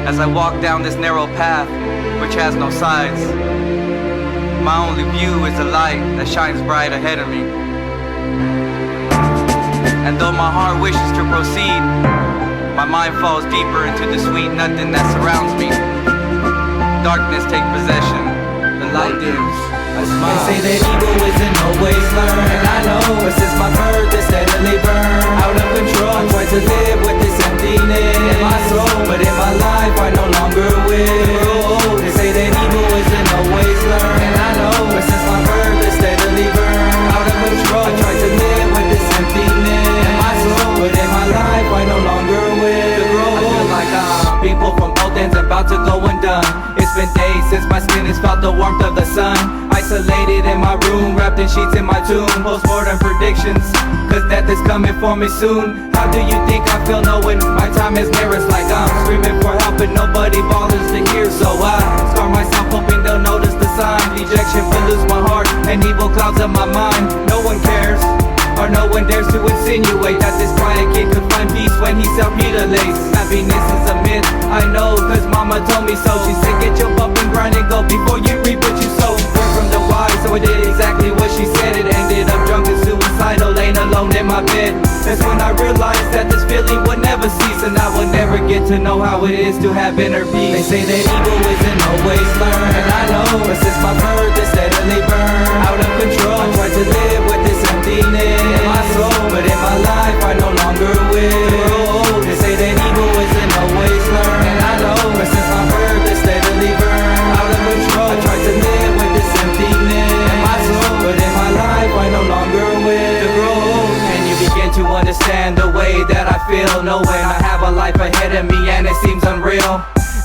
as I walk down this narrow path which has no sides. My only view is the light that shines bright ahead of me. And though my heart wishes to proceed, my mind falls deeper into the sweet nothing that surrounds me. Darkness take possession, the light dims, I smile. They say that evil isn't always learned, and I know, but since my birth it's steadily burned out of control. I try to live with this emptiness in my soul, but in my life I no longer will. They say that evil isn't always learned, and I know, but since my birth it's steadily burned out of control. I try to live with this emptiness in my soul, but in my life I no longer will. I feel like people from both ends about to go undone. It's been days since my skin has felt the warmth of the sun. Isolated in my room, wrapped in sheets in my tomb. Postmortem predictions, cause death is coming for me soon. How do you think I feel knowing my time is near? It's like I'm screaming for help and nobody bothers to hear. So I scar myself hoping they'll notice the sign. Dejection fills my heart and evil clouds up my mind. No one cares, or no one dares to insinuate that this quiet kid could find peace when he self-mutilates. Happiness is a myth, I know, cause mama told me so. She said get your bump and grind and go before you reap what you sow. Word from the wise, so I did exactly what she said. It ended up drunk and suicidal, laying alone in my bed. That's when I realized that this feeling would never cease, and I would never get to know how it is to have inner peace. They say that evil isn't always learned, and I know, but since my birth it's steadily burned out of control. I try to live with this emptiness in my soul, but in my life I no longer will. They say that evil isn't always learned, and I know, but since my birth it's steadily burned out of control. I try to live with this emptiness in my soul, but in my life I no longer will. And you begin to understand the way that I feel, knowing I have a life ahead of me and it seems unreal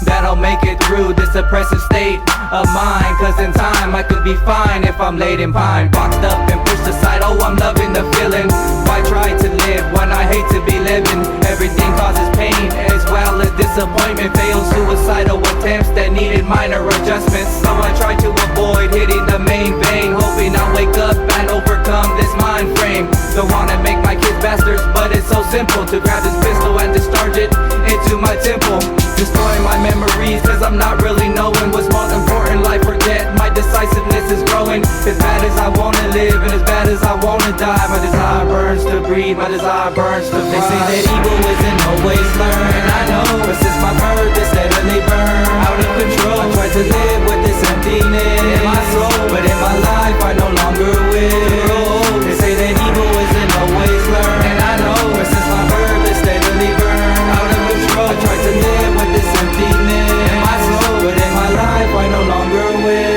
that I'll make it through this oppressive state of mine. Cause in time I could be fine if I'm laid in pine, boxed up and pushed aside. Oh, I'm loving the feeling. Why try to live when I hate to be living? Everything causes pain as well as disappointment. Failed suicidal attempts that needed minor adjustments. So I try to avoid hitting the main vein, hoping I'll wake up and overcome this mind frame. Don't wanna make my kids bastards, but it's so simple to grab this pistol and discharge it into my temple. Destroying my memories, cause I'm not really knowing what's most important, life or death. My decisiveness is growing. As bad as I wanna live and as bad as I wanna die, my desire burns to breathe, my desire burns to fly. They say that evil isn't always learned, and I know, but since my birth it's steadily burned out of control. I try to live with this emptiness in my soul, but in my life I no longer will. They say that evil isn't always learned, and I know, but since my birth it's steadily burned out of control. I try to live with this emptiness in my soul, but in my life I no longer will.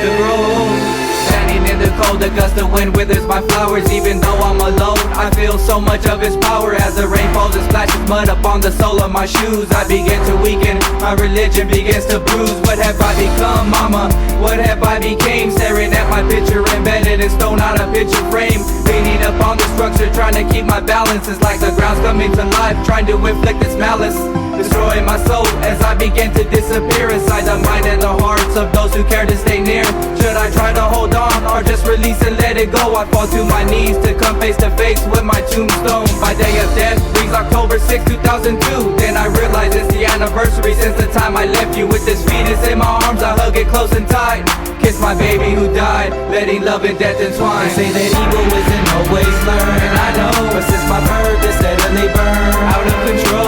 Standing in the cold, a gust of wind withers my flowers. Even though I'm alone, I feel so much of its power. As the rain falls and splashes mud upon the sole of my shoes, I begin to weaken, my religion begins to bruise. What have I become, mama? What have I became? Staring at my picture embedded in stone, out of picture frame. Leaning upon the structure, trying to keep my balance. It's like the ground's coming to life, trying to inflict its malice, destroying my soul as I begin to disappear inside the mind and the hearts of those who care to stay near. Should I try to hold on or just release and let it go? I fall to my knees to come face to face with my tombstone. My day of death reads October 6, 2002. Then I realize it's the anniversary since the time I left you. With this fetus in my arms, I hug it close and tight. Kiss my baby who died, letting love and death entwine. They say that evil isn't always learned, and I know, but since my birth it's steadily burned out of control.